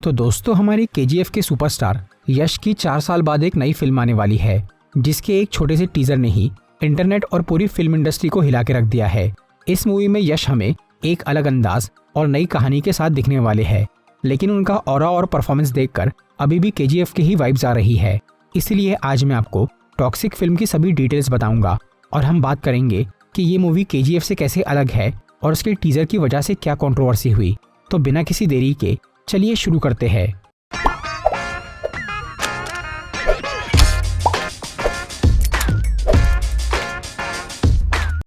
तो दोस्तों हमारी केजीएफ के सुपरस्टार यश की 4 साल बाद एक नई फिल्म आने वाली है, जिसके एक छोटे से टीजर ने ही इंटरनेट और पूरी फिल्म इंडस्ट्री को हिला के रख दिया है। इस मूवी में यश हमें एक अलग अंदाज और नई कहानी के साथ दिखने वाले हैं, लेकिन उनका ऑरा और परफॉर्मेंस देखकर अभी भी केजीएफ की ही वाइब्स आ रही है। इसलिए आज मैं आपको टॉक्सिक फिल्म की सभी डिटेल्स बताऊंगा और हम बात करेंगे कि ये मूवी केजीएफ से कैसे अलग है और उसके टीजर की वजह से क्या कंट्रोवर्सी हुई। तो बिना किसी देरी के चलिए शुरू करते हैं।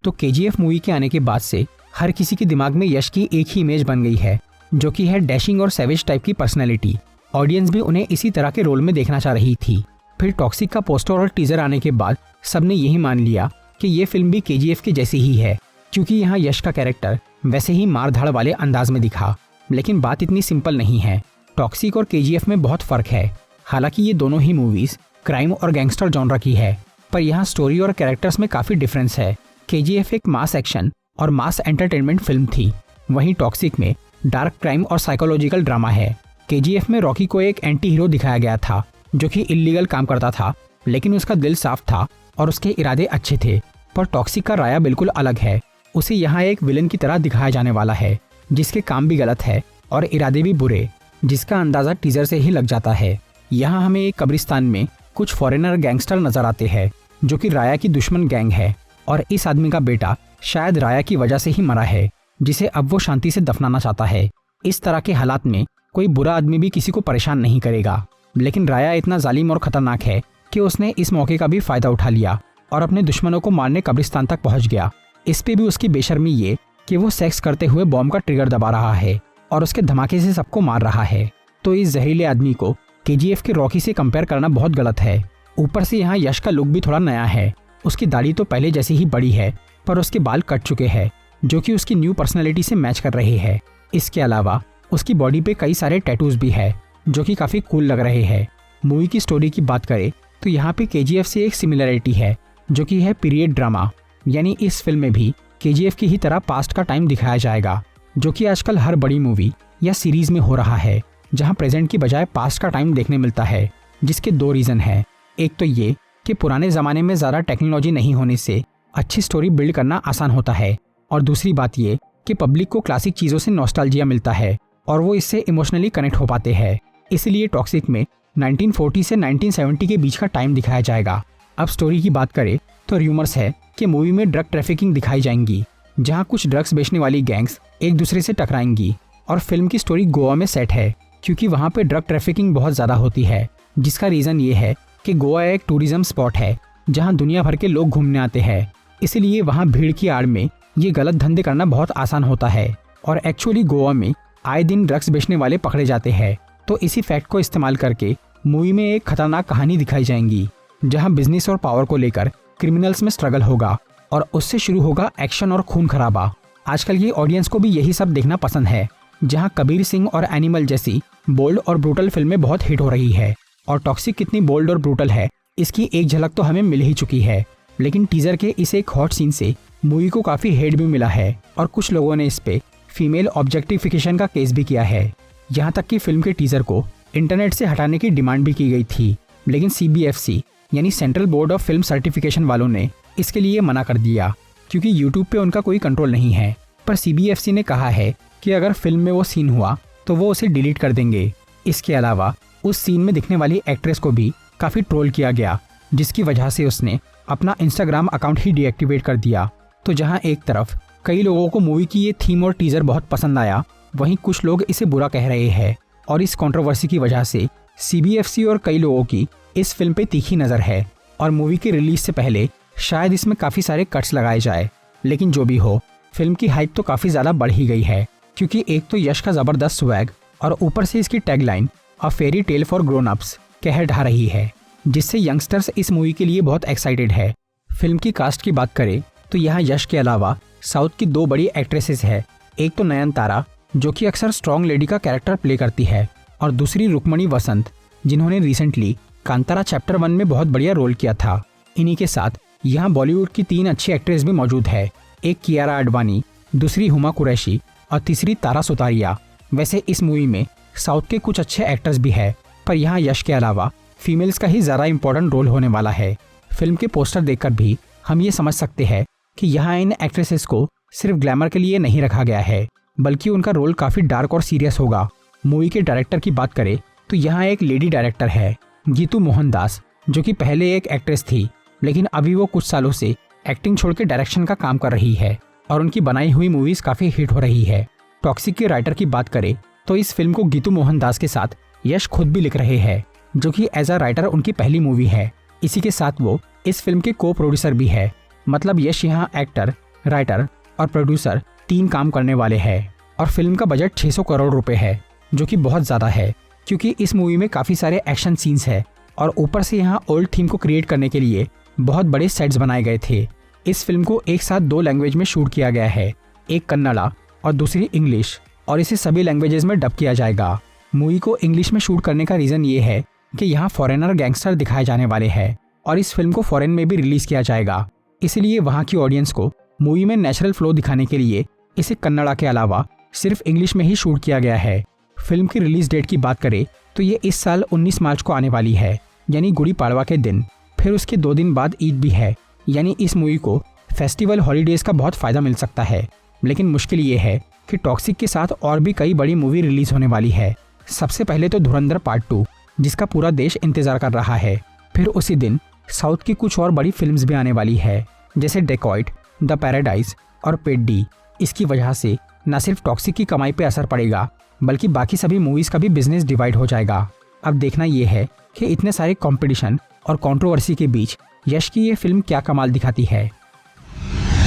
तो केजीएफ मूवी के आने के बाद से हर किसी के दिमाग में यश की एक ही इमेज बन गई है, जो कि है डैशिंग और सैवेज टाइप की पर्सनैलिटी। ऑडियंस भी उन्हें इसी तरह के रोल में देखना चाह रही थी। फिर टॉक्सिक का पोस्टर और टीजर आने के बाद सबने यही मान लिया कि ये फिल्म भी केजीएफ की जैसी ही है, क्योंकि यहाँ यश का कैरेक्टर वैसे ही मार धाड़ वाले अंदाज में दिखा। लेकिन बात इतनी सिंपल नहीं है। टॉक्सिक और केजीएफ में बहुत फर्क है। हालांकि ये दोनों ही मूवीज क्राइम और गैंगस्टर जॉनर की है, पर यहाँ स्टोरी और कैरेक्टर्स में काफी डिफरेंस है। केजीएफ एक मास एक्शन और मास एंटरटेनमेंट फिल्म थी, वहीं टॉक्सिक में डार्क क्राइम और साइकोलॉजिकल ड्रामा है। केजीएफ में रॉकी को एक एंटी हीरो दिखाया गया था, जो कि इल्लीगल काम करता था, लेकिन उसका दिल साफ था और उसके इरादे अच्छे थे। पर टॉक्सिक का राया बिल्कुल अलग है। उसे यहाँ एक विलन की तरह दिखाया जाने वाला है, जिसके काम भी गलत है और इरादे भी बुरे, जिसका अंदाजा टीजर से ही लग जाता है। यहाँ हमें एक कब्रिस्तान में कुछ फॉरेनर गैंगस्टर नजर आते हैं, जो कि राया की दुश्मन गैंग है और इस आदमी का बेटा शायद राया की वजह से ही मरा है, जिसे अब वो शांति से दफनाना चाहता है। इस तरह के हालात में कोई बुरा आदमी भी किसी को परेशान नहीं करेगा, लेकिन राया इतना जालिम और खतरनाक है कि उसने इस मौके का भी फायदा उठा लिया और अपने दुश्मनों को मारने कब्रिस्तान तक पहुंच गया। इस पे भी उसकी बेशर्मी ये कि वो सेक्स करते हुए बॉम्ब का ट्रिगर दबा रहा है और उसके धमाके से सबको मार रहा है। तो इस जहरीले आदमी को केजीएफ के रॉकी से कंपेयर करना बहुत गलत है। ऊपर से यहाँ यश का लुक भी थोड़ा नया है। उसकी दाढ़ी तो पहले जैसी ही बड़ी है, पर उसके बाल कट चुके हैं, जो कि उसकी न्यू पर्सनैलिटी से मैच कर रहे हैं। इसके अलावा उसकी बॉडी पे कई सारे टैटूज भी है, जो कि काफी कूल लग रहे हैं। मूवी की स्टोरी की बात करें तो यहाँ पे केजीएफ से एक सिमिलरिटी है, जो कि है पीरियड ड्रामा। यानी इस फिल्म में भी केजीएफ की ही तरह पास्ट का टाइम दिखाया जाएगा, जो कि आजकल हर बड़ी मूवी या सीरीज में हो रहा है, जहां प्रेजेंट की बजाय पास्ट का टाइम देखने मिलता है। जिसके 2 रीजन है। एक तो ये कि पुराने जमाने में ज़्यादा टेक्नोलॉजी नहीं होने से अच्छी स्टोरी बिल्ड करना आसान होता है, और दूसरी बात ये कि पब्लिक को क्लासिक चीज़ों से नॉस्टैल्जिया मिलता है और वो इससे इमोशनली कनेक्ट हो पाते हैं। इसलिए टॉक्सिक में 1940 से 1970 के बीच का टाइम दिखाया जाएगा। अब स्टोरी की बात करें तो र्यूमर्स है कि मूवी में ड्रग ट्रैफिकिंग दिखाई जाएंगी, जहां कुछ ड्रग्स बेचने वाली गैंग्स एक दूसरे से टकराएंगी। और फिल्म की स्टोरी गोवा में सेट है, क्योंकि वहां पे ड्रग ट्रैफिकिंग बहुत ज़्यादा होती है। जिसका रीज़न ये है कि गोवा एक टूरिज्म स्पॉट है, जहां दुनिया भर के लोग घूमने आते हैं। इसलिए वहां भीड़ की आड़ में ये गलत धंधे करना बहुत आसान होता है और एक्चुअली गोवा में आए दिन ड्रग्स बेचने वाले पकड़े जाते हैं। तो इसी फैक्ट को इस्तेमाल करके मूवी में एक खतरनाक कहानी दिखाई जाएंगी, जहां बिजनेस और पावर को लेकर क्रिमिनल्स में स्ट्रगल होगा और उससे शुरू होगा एक्शन और खून खराबा। आजकल ये ऑडियंस को भी यही सब देखना पसंद है, जहां कबीर सिंह और एनिमल जैसी बोल्ड और ब्रूटल फिल्में बहुत हिट हो रही है। और टॉक्सिक कितनी बोल्ड और ब्रूटल है, इसकी एक झलक तो हमें मिल ही चुकी है। लेकिन टीजर के इस एक हॉट सीन से मूवी को काफी हेट भी मिला है और कुछ लोगों ने इस पे फीमेल ऑब्जेक्टिफिकेशन का केस भी किया है। यहाँ तक कि फिल्म के टीजर को इंटरनेट से हटाने की डिमांड भी की गई थी, लेकिन CBFC यानी central board of film certification वालों ने इसके लिए मना कर दिया, क्योंकि यूट्यूब पे उनका कोई कंट्रोल नहीं है। पर CBFC ने कहा है कि अगर फिल्म में वो सीन हुआ तो वो उसे डिलीट कर देंगे। इसके अलावा उस सीन में दिखने वाली एक्ट्रेस को भी काफ़ी ट्रोल किया गया, जिसकी वजह से उसने अपना इंस्टाग्राम अकाउंट ही डीएक्टिवेट कर दिया। तो जहां एक तरफ कई लोगों को मूवी की ये थीम और टीजर बहुत पसंद आया, वहीं कुछ लोग इसे बुरा कह रहे हैं। और इस कंट्रोवर्सी की वजह से CBFC और कई लोगों की इस फिल्म पे तीखी नज़र है और मूवी के रिलीज से पहले शायद इसमें काफ़ी सारे कट्स लगाए जाए। लेकिन जो भी हो, फिल्म की हाइप तो काफ़ी ज़्यादा बढ़ ही गई है, क्योंकि एक तो यश का ज़बरदस्त स्वैग और ऊपर से इसकी tagline a fairy tale for grown ups कहर ढा रही है, जिससे यंगस्टर्स इस मूवी के लिए बहुत एक्साइटेड है। फिल्म की कास्ट की बात करें तो यहाँ यश के अलावा साउथ की 2 बड़ी एक्ट्रेसेस है। एक तो नयनतारा, जो कि अक्सर स्ट्रॉन्ग लेडी का कैरेक्टर प्ले करती है, और दूसरी रुक्मणी वसंत, जिन्होंने रिसेंटली कांतारा चैप्टर 1 में बहुत बढ़िया रोल किया था। इन्हीं के साथ यहाँ बॉलीवुड की 3 अच्छी एक्ट्रेस भी मौजूद है। एक कियारा आडवाणी, दूसरी हुमा कुरैशी और तीसरी तारा सुतारिया। वैसे इस मूवी में साउथ के कुछ अच्छे एक्टर्स भी है, पर यहाँ यश के अलावा फीमेल्स का ही ज़्यादा इम्पोर्टेंट रोल होने वाला है। फिल्म के पोस्टर देखकर भी हम ये समझ सकते हैं कि यहाँ इन एक्ट्रेसेस को सिर्फ ग्लैमर के लिए नहीं रखा गया है, बल्कि उनका रोल काफ़ी डार्क और सीरियस होगा। मूवी के डायरेक्टर की बात करें तो यहाँ एक लेडी डायरेक्टर है, गीतू मोहनदास, जो कि पहले एक एक्ट्रेस थी, लेकिन अभी वो कुछ सालों से एक्टिंग छोड़ के डायरेक्शन का काम कर रही है और उनकी बनाई हुई मूवीज काफ़ी हिट हो रही है। टॉक्सिक के राइटर की बात करें तो इस फिल्म को गीतू मोहनदास के साथ यश खुद भी लिख रहे हैं, जो कि एज अ राइटर उनकी पहली मूवी है। इसी के साथ वो इस फिल्म के को प्रोड्यूसर भी है। मतलब यश यहाँ एक्टर, राइटर और प्रोड्यूसर 3 काम करने वाले हैं। और फिल्म का बजट 600 करोड़ रुपए है, जो कि बहुत ज़्यादा है, क्योंकि इस मूवी में काफ़ी सारे एक्शन सीन्स है और ऊपर से यहाँ ओल्ड थीम को क्रिएट करने के लिए बहुत बड़े सेट्स बनाए गए थे। इस फिल्म को एक साथ 2 लैंग्वेज में शूट किया गया है, एक कन्नड़ा और दूसरी इंग्लिश, और इसे सभी लैंग्वेजेस में डब किया जाएगा। मूवी को इंग्लिश में शूट करने का रीज़न ये है कि यहाँ फॉरेनर गैंगस्टर दिखाए जाने वाले हैं और इस फिल्म को फॉरेन में भी रिलीज़ किया जाएगा। इसलिए वहाँ की ऑडियंस को मूवी में नेचुरल फ्लो दिखाने के लिए इसे कन्नड़ा के अलावा सिर्फ इंग्लिश में ही शूट किया गया है। फिल्म की रिलीज डेट की बात करें तो ये इस साल 19 मार्च को आने वाली है, यानी गुड़ी पाड़वा के दिन। फिर उसके 2 दिन बाद ईद भी है, यानी इस मूवी को फेस्टिवल हॉलीडेज का बहुत फ़ायदा मिल सकता है। लेकिन मुश्किल ये है कि टॉक्सिक के साथ और भी कई बड़ी मूवी रिलीज़ होने वाली है। सबसे पहले तो धुरंधर पार्ट 2, जिसका पूरा देश इंतज़ार कर रहा है। फिर उसी दिन साउथ की कुछ और बड़ी फिल्म्स भी आने वाली है, जैसे डेकॉइट, द पैराडाइज और पेट डी। इसकी वजह से न सिर्फ टॉक्सिक की कमाई पे असर पड़ेगा, बल्कि बाकी सभी मूवीज़ का भी बिजनेस डिवाइड हो जाएगा। अब देखना यह है कि इतने सारे कंपटीशन और कंट्रोवर्सी के बीच यश की ये फिल्म क्या कमाल दिखाती है।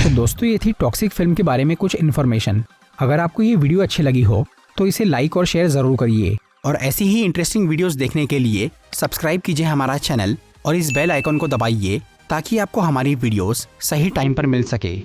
तो दोस्तों, ये थी टॉक्सिक फिल्म के बारे में कुछ इन्फॉर्मेशन। अगर आपको ये वीडियो अच्छी लगी हो तो इसे लाइक और शेयर ज़रूर करिए, और ऐसी ही इंटरेस्टिंग वीडियोस देखने के लिए सब्सक्राइब कीजिए हमारा चैनल और इस बेल आइकॉन को दबाइए, ताकि आपको हमारी वीडियोस सही टाइम पर मिल सके।